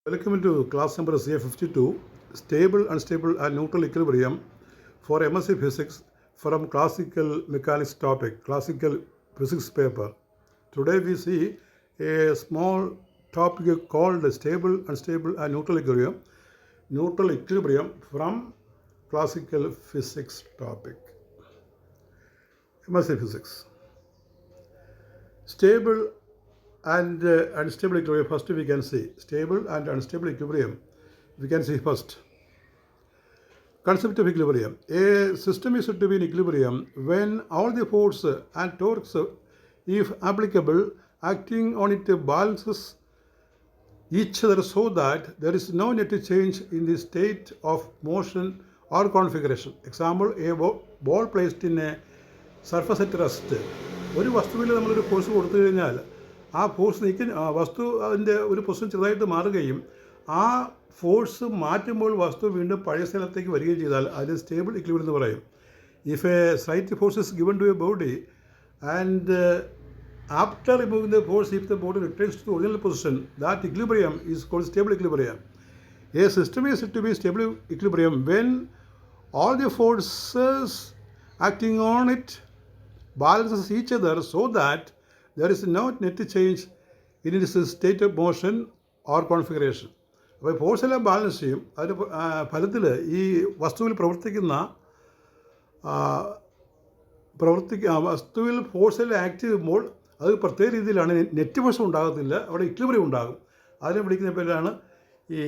Welcome to class number CA52, Stable, Unstable and Neutral Equilibrium for MSc Physics from Classical Mechanics topic, Classical Physics paper. Today we see a small topic called Stable, Unstable and Neutral Equilibrium from Classical Physics topic, MSc Physics. Stable and unstable equilibrium, first we can see stable and unstable equilibrium. We can see first concept of equilibrium. A system is said to be in equilibrium when all the force and torques, if applicable, acting on it balances each other so that there is no net change in the state of motion or configuration. Example, a ball placed in a surface at rest. ഒരു വസ്തുവിൽ നമ്മളൊരു force കൊടുത്തു കഴിഞ്ഞാൽ ആ force വസ്തു അതിൻ്റെ ഒരു position ചെറുതായിട്ട് മാറുകയും ആ ഫോഴ്സ് മാറ്റുമ്പോൾ വസ്തു വീണ്ടും പഴയ സ്ഥലത്തേക്ക് വരികയും ചെയ്താൽ അതിന് സ്റ്റേബിൾ ഇക്വിലിബ്രിയം എന്ന് പറയും. If a slight force is given to a body and after removing the force if the body returns to the original position that equilibrium is called stable equilibrium. A system is said to be stable equilibrium when all the forces acting on it balances each other so that there is no net change in its state of motion or configuration. അപ്പോൾ ഫോഴ്സെല്ലാം balance ചെയ്യും. അതിൻ്റെ ഫലത്തിൽ ഈ വസ്തുവിൽ വസ്തുവിൽ ഫോഴ്സെല്ലാം act ചെയ്യുമ്പോൾ അത് പ്രത്യേക രീതിയിലാണ് നെറ്റ് ഫോഴ്സ് ഉണ്ടാകത്തില്ല, അവിടെ ഇക്വിലിബ്രിയം ഉണ്ടാകും. അതിനെ വിളിക്കുന്ന പേരാണ് ഈ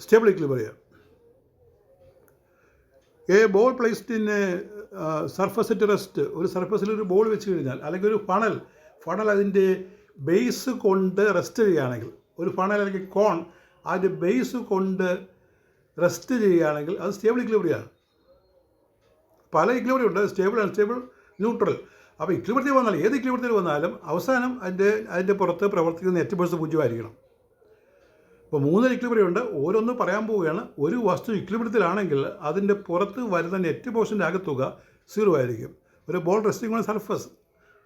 stable equilibrium. A ball placed in A surface at rest, ഒരു സർഫസിൽ ഒരു ബോൾ വെച്ച് കഴിഞ്ഞാൽ, അല്ലെങ്കിൽ ഒരു ഫണൽ അതിൻ്റെ ബേസ് കൊണ്ട് റെസ്റ്റ് ചെയ്യുകയാണെങ്കിൽ, ഒരു ഫണൽ അല്ലെങ്കിൽ കോൺ അതിൻ്റെ ബേസ് കൊണ്ട് റെസ്റ്റ് ചെയ്യുകയാണെങ്കിൽ അത് സ്റ്റേബിൾ ഇക്വിലിബ്രിയമാണ്. പല ഇക്വിലിബ്രിയം ഉണ്ട്, സ്റ്റേബിൾ, അൺസ്റ്റേബിൾ, ന്യൂട്രൽ. അപ്പോൾ ഇക്വിലിബ്രിയത്തിൽ വന്നാൽ ഏത് ഇക്വിലിബ്രിയത്തിൽ വന്നാലും അവസാനം അതിൻ്റെ പുറത്ത് പ്രവർത്തിക്കുന്ന നെറ്റ് ഫോഴ്സ് 0 ആയിരിക്കണം. ഇപ്പോൾ 3 ഇക്വിലിബ്രിയം ഉണ്ട്, ഓരോന്ന് പറയാൻ പോവുകയാണ്. ഒരു വസ്തു ഇക്വിലിബ്രിയത്തിലാണെങ്കിൽ അതിൻ്റെ പുറത്ത് വരുന്ന നെറ്റ് ഫോഴ്സിൻ്റെ ആകെത്തുക 0 ആയിരിക്കും. ഒരു ബോൾ റെസ്റ്റിംഗ് ഓൺ സർഫസ്,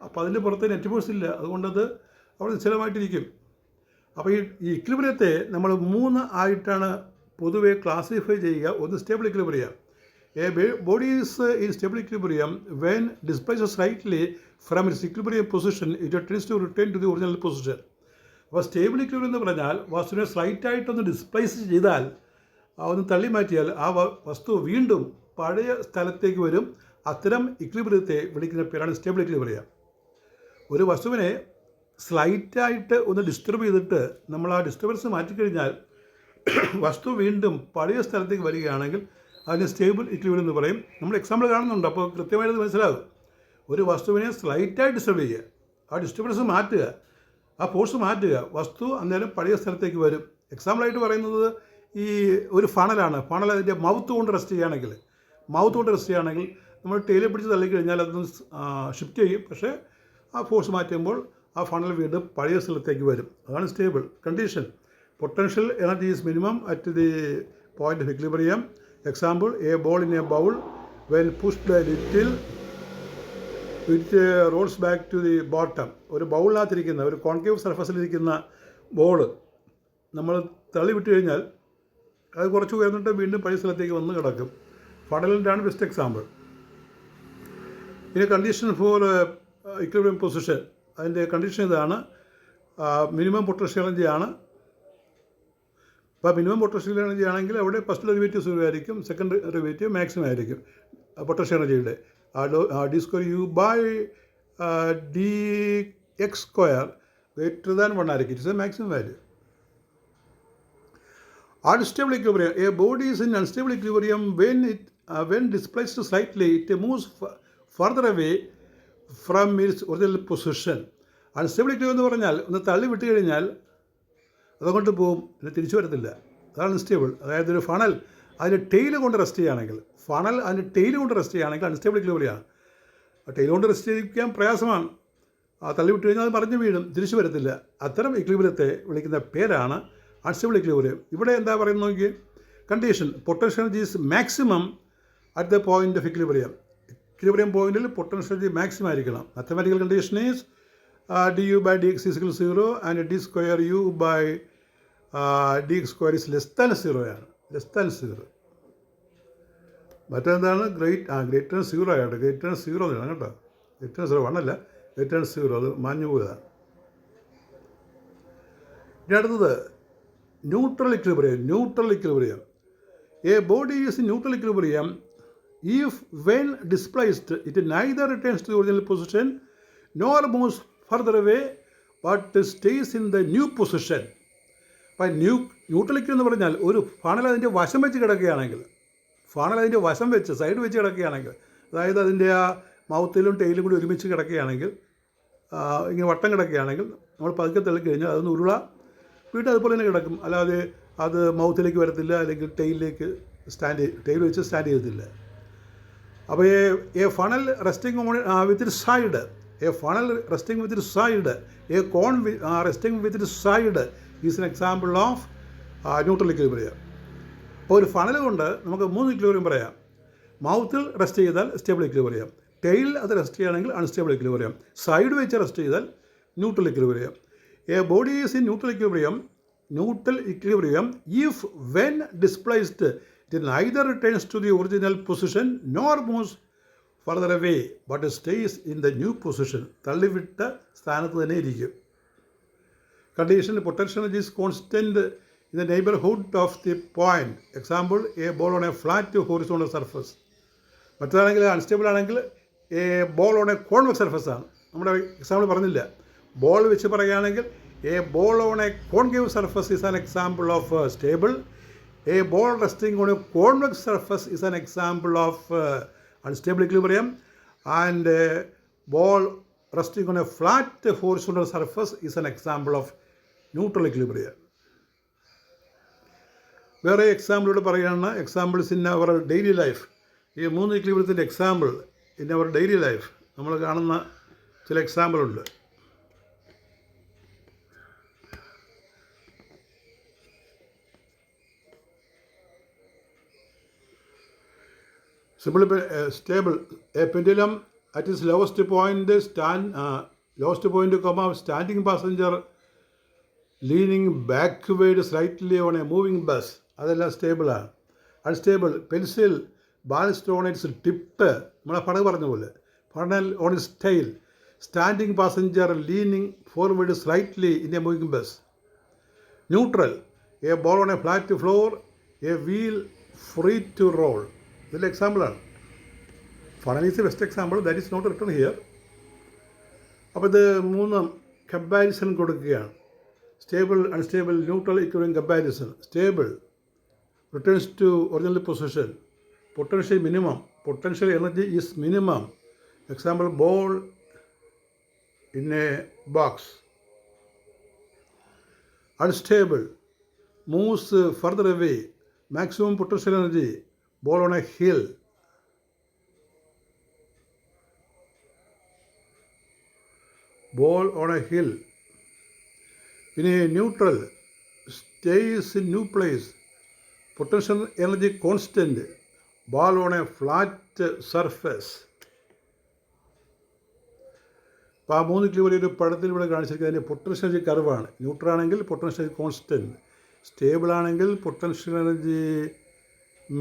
അപ്പോൾ അതിൻ്റെ പുറത്ത് നെറ്റ് ഫോഴ്സ് ഇല്ല, അതുകൊണ്ടത് അവിടെ നിശ്ചലമായിട്ടിരിക്കും. അപ്പോൾ ഈ ഇക്വിലിബ്രിയത്തെ നമ്മൾ 3 ആയിട്ടാണ് പൊതുവെ ക്ലാസിഫൈ ചെയ്യുക. ഒന്ന് stable equilibrium. A body is in stable equilibrium when displace slightly from its equilibrium position it tends to return to the original position. അപ്പോൾ സ്റ്റേബിൾ ഇക്വിലിബ്രിയം എന്ന് പറഞ്ഞാൽ വസ്തുവിനെ സ്ലൈറ്റായിട്ടൊന്ന് ഡിസ്പ്ലേസ് ചെയ്താൽ, ഒന്ന് തള്ളി മാറ്റിയാൽ ആ വസ്തു വീണ്ടും പഴയ സ്ഥലത്തേക്ക് വരും. അത്തരം ഇക്വിലിബ്രിയത്തെ വിളിക്കുന്ന പേരാണ് സ്റ്റേബിൾ ഇക്വിലിബ്രിയം. ഒരു വസ്തുവിനെ സ്ലൈറ്റായിട്ട് ഒന്ന് ഡിസ്റ്റർബ് ചെയ്തിട്ട് നമ്മൾ ആ ഡിസ്റ്റർബൻസ് മാറ്റിക്കഴിഞ്ഞാൽ വസ്തു വീണ്ടും പഴയ സ്ഥലത്തേക്ക് വരികയാണെങ്കിൽ അതിന് സ്റ്റേബിൾ ഇക്വിലിബ്രിയം എന്ന് പറയും. നമ്മൾ എക്സാമ്പിൾ കാണുന്നുണ്ട്, അപ്പോൾ കൃത്യമായിട്ട് മനസ്സിലാകും. ഒരു വസ്തുവിനെ സ്ലൈറ്റായിട്ട് ഡിസ്റ്റർബ് ചെയ്യുക, ആ ഡിസ്റ്റർബൻസ് മാറ്റുക, ആ ഫോഴ്സ് മാറ്റുക, വസ്തു അന്നേരം പഴയ സ്ഥലത്തേക്ക് വരും. എക്സാമ്പിളായിട്ട് പറയുന്നത് ഈ ഒരു ഫണലാണ്. ഫണൽ അതിൻ്റെ മൗത്ത് കൊണ്ട് റെസ്റ്റ് ചെയ്യുകയാണെങ്കിൽ നമ്മൾ ടേലിൽ പിടിച്ച് തള്ളിക്കഴിഞ്ഞാൽ അതൊന്ന് ഷിഫ്റ്റ് ചെയ്യും. പക്ഷേ ആ ഫോഴ്സ് മാറ്റുമ്പോൾ ആ ഫണൽ വീണ്ടും പഴയ സ്ഥലത്തേക്ക് വരും. അതാണ് stable condition. Potential energy is minimum at the point of equilibrium. Example, a ball in a bowl when pushed a little it rolls back to the bottom. ഒരു ബൗളിനകത്തിരിക്കുന്ന, ഒരു കോൺകേവ് സർഫസിലിരിക്കുന്ന ബോള് നമ്മൾ തള്ളി വിട്ട് കഴിഞ്ഞാൽ അത് കുറച്ച് ഉയർന്നിട്ട് വീണ്ടും പഴയ സ്ഥലത്തേക്ക് വന്ന് കിടക്കും. ഫണലിൻ്റെയാണ് ബെസ്റ്റ് എക്സാമ്പിൾ. ഇനി കണ്ടീഷൻ ഫോർ ഇക്വിലിബ്രിയം പൊസിഷൻ, അതിൻ്റെ കണ്ടീഷൻ ഇതാണ്. മിനിമം പൊട്ടൻഷ്യൽ എനർജി ആണ്. അപ്പോൾ മിനിമം പൊട്ടൻഷ്യൽ എനർജി ആണെങ്കിൽ അവിടെ ഫസ്റ്റ് ഡെറിവേറ്റീവ് 0 ആയിരിക്കും, സെക്കൻഡ് ഡെറിവേറ്റീവ് മാക്സിമം ആയിരിക്കും. പൊട്ടൻഷ്യൽ എനർജിയുടെ d square u by dx square greater than 1 ആയിരിക്കും. It's A maximum value. Unstable equilibrium. A body is in unstable equilibrium when displaced slightly, it moves further away from its original position. Unstable equilibrium എന്ന് പറഞ്ഞാൽ ഒന്ന് തള്ളി വിട്ട് കഴിഞ്ഞാൽ അതുകൊണ്ട് പോവും, പിന്നെ തിരിച്ചു വരത്തില്ല. അതാണ് അൺസ്റ്റേബിൾ. അതായത് ഒരു ഫണൽ അതിൻ്റെ ടെയിൽ കൊണ്ട് റെസ്റ്റ് ചെയ്യുകയാണെങ്കിൽ, അൺസ്റ്റേബിൾ ഇക്വിലിബ്രിയമാണ്. ടെയിൽ കൊണ്ട് റെസ്റ്റ് ചെയ്യിക്കാൻ പ്രയാസമാണ്. തള്ളി വിട്ട് കഴിഞ്ഞാൽ അത് മറിഞ്ഞു വീഴും, തിരിച്ചു വരത്തില്ല. അത്തരം ഇക്വിലിബ്രിയത്തെ വിളിക്കുന്ന പേരാണ് അൺസ്റ്റേബിൾ ഇക്വിലിബ്രിയം. ഇവിടെ എന്താ പറയുന്നത് നോക്കി, condition potential energy is maximum at the point of equilibrium. Equilibrium പോയിന്റിൽ പൊട്ടൻഷ്യൽ എനർജി മാക്സിമം ആയിരിക്കണം. Mathematical condition is du by dx is equal to 0 and d square u by D square is less than 0 ആണ്, less than 0. മറ്റെന്താണ് greater 0 ആകട്ടെ, greater 0 എന്നാണ് കേട്ടോ, greater 0 1 അല്ല, greater 0 അത് മാഞ്ഞു പോയതാണ്. ഇനി അടുത്തത് neutral equilibrium. A body is in neutral equilibrium if when displaced it neither returns to the original position nor moves further away but stays in the new position. അപ്പം neutral equilibrium എന്ന് പറഞ്ഞാൽ ഒരു funnel അതിൻ്റെ വശം വെച്ച് കിടക്കുകയാണെങ്കിൽ, side വെച്ച് കിടക്കുകയാണെങ്കിൽ, അതായത് അതിൻ്റെ ആ മൗത്തിലും ടെയിലും കൂടി ഒരുമിച്ച് കിടക്കുകയാണെങ്കിൽ, ഇങ്ങനെ വട്ടം കിടക്കുകയാണെങ്കിൽ നമ്മൾ പതുക്കെ തള്ളിക്കഴിഞ്ഞാൽ അതൊന്ന് വീണ്ടും അതുപോലെ തന്നെ കിടക്കും. അല്ലാതെ അത് മൗത്തിലേക്ക് വരത്തില്ല, അല്ലെങ്കിൽ ടെയിൽ വെച്ച് സ്റ്റാൻഡ് ചെയ്യത്തില്ല. അപ്പോൾ a funnel resting with it side, a cone resting with it side is an example of neutral equilibrium. അപ്പോൾ ഒരു ഫണൽ കൊണ്ട് നമുക്ക് 3 ഇക്വിലിബ്രിയം പറയാം. മൗത്തിൽ റെസ്റ്റ് ചെയ്താൽ സ്റ്റേബിൾ ഇക്വിലിബ്രിയം, ടെയിൽ അത് റെസ്റ്റ് ചെയ്യുകയാണെങ്കിൽ അൺസ്റ്റേബിൾ ഇക്വിലിബ്രിയം, സൈഡ് വെച്ച് റെസ്റ്റ് ചെയ്താൽ neutral equilibrium. A body is in neutral equilibrium if when displaced it neither returns to the original position nor moves further away but stays in the new position. തള്ളിവിട്ട സ്ഥാനത്ത് തന്നെ ഇരിക്കും. Condition potential energy is constant in the neighborhood of the point. Example, a ball on a flat horizontal surface. മറ്റേതാണെങ്കിൽ unstable ആണെങ്കിൽ a ball on a convex surface ആണ്. നമ്മുടെ example പറഞ്ഞില്ല. Ball വെച്ച് പറയുകയാണെങ്കിൽ a ball on a concave surface is an example of stable. A ball resting on a convex surface is an example of unstable equilibrium. And a ball resting on a flat horizontal surface is an example of neutral equilibrium. വേറെ എക്സാമ്പിളോട് പറയുകയാണ്, examples in our daily life. ഈ 3 ഇക്വിലിബ്രിയത്തിൻ്റെ example in our daily life നമ്മൾ കാണുന്ന ചില എക്സാമ്പിളുണ്ട്. Simply stable. A pendulum at its lowest point, standing passenger leaning backward slightly on a moving bus. അതെല്ലാം സ്റ്റേബിളാണ്. Unstable pencil balanced on its tip, നമ്മളെ പടക് പറഞ്ഞ പോലെ, funnel on its tail, standing passenger leaning forward slightly in a moving bus. Neutral, a ball on a flat floor, a wheel free to roll. ഇതിൽ എക്സാമ്പിളാണ്. Funnel is a best example, that is not written here. അപ്പോൾ ഇത് 3 comparison കൊടുക്കുകയാണ്. Stable, unstable, neutral equilibrium comparison. Stable returns to original position. Potential minimum, potential energy is minimum. Example, ball in a box. Unstable, moves further away, maximum potential energy, ball on a hill. Ball on a hill. In a neutral, stays in new place, potential energy constant, ball on a flat surface. അപ്പോൾ ആ 3 equilibrium ഒരു പടത്തിൽ ഇവിടെ കാണിച്ചിരിക്കുന്നത് അതിൻ്റെ potential energy കർവാണ്. Neutral ആണെങ്കിൽ potential energy constant, stable ആണെങ്കിൽ പൊട്ടൻഷ്യൽ എനർജി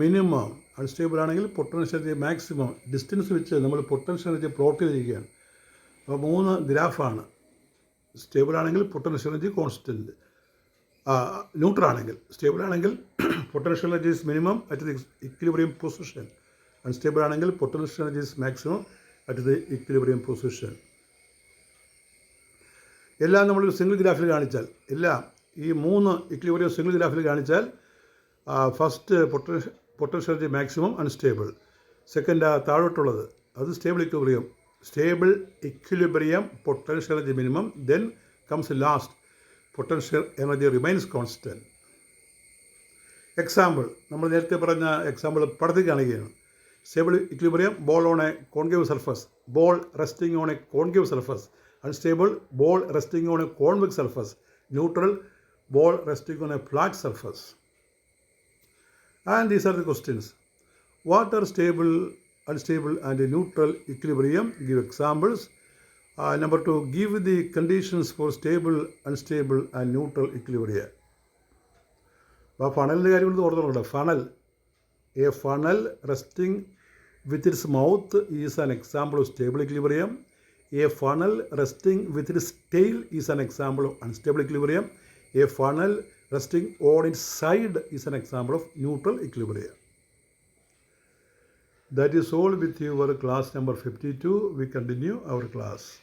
മിനിമം, അൺസ്റ്റേബിൾ ആണെങ്കിൽ പൊട്ടൻഷ്യൽ എനർജി മാക്സിമം. ഡിസ്റ്റൻസ് വെച്ച് നമ്മൾ പൊട്ടൻഷ്യൽ എനർജി പ്ലോട്ട് ചെയ്തിരിക്കുകയാണ്. അപ്പോൾ 3 ഗ്രാഫാണ്. സ്റ്റേബിൾ ആണെങ്കിൽ പൊട്ടൻഷ്യൽ എനർജി കോൺസ്റ്റൻറ്റ്, ന്യൂട്രൽ ആണെങ്കിൽ, സ്റ്റേബിൾ ആണെങ്കിൽ potential energy is minimum at the equilibrium position, unstable ആണെങ്കിൽ potential energy is maximum at the equilibrium position. എല്ലാം നമ്മളൊരു സിംഗിൾ ഗ്രാഫിൽ കാണിച്ചാൽ, എല്ലാം ഈ 3 ഇക്വിലിബ്രിയം സിംഗിൾ ഗ്രാഫിൽ കാണിച്ചാൽ, first potential energy maximum unstable, second താഴോട്ടുള്ളത് അത് stable equilibrium potential energy minimum, then comes last potential energy remains constant. Example നമ്മൾ നേരത്തെ പറഞ്ഞ എക്സാമ്പിൾ പടത്തിൽ കാണിക്കുകയാണ്. Stable equilibrium, ball on a concave surface, ball resting on a concave surface. Unstable, ball resting on a convex surface. Neutral, ball resting on a flat surface. And these are the questions. What are stable, unstable and neutral equilibrium? Give examples. Number 2, give the conditions for stable, unstable and neutral equilibrium. അപ്പോൾ ആ ഫണലിൻ്റെ കാര്യം കൊണ്ട് ഓർത്തോളൂ. Funnel, a funnel resting with its mouth is an example of stable equilibrium. A funnel resting with its tail is an example of unstable equilibrium. A funnel resting on its side is an example of neutral equilibrium. That is all with your class number 52. We continue our class.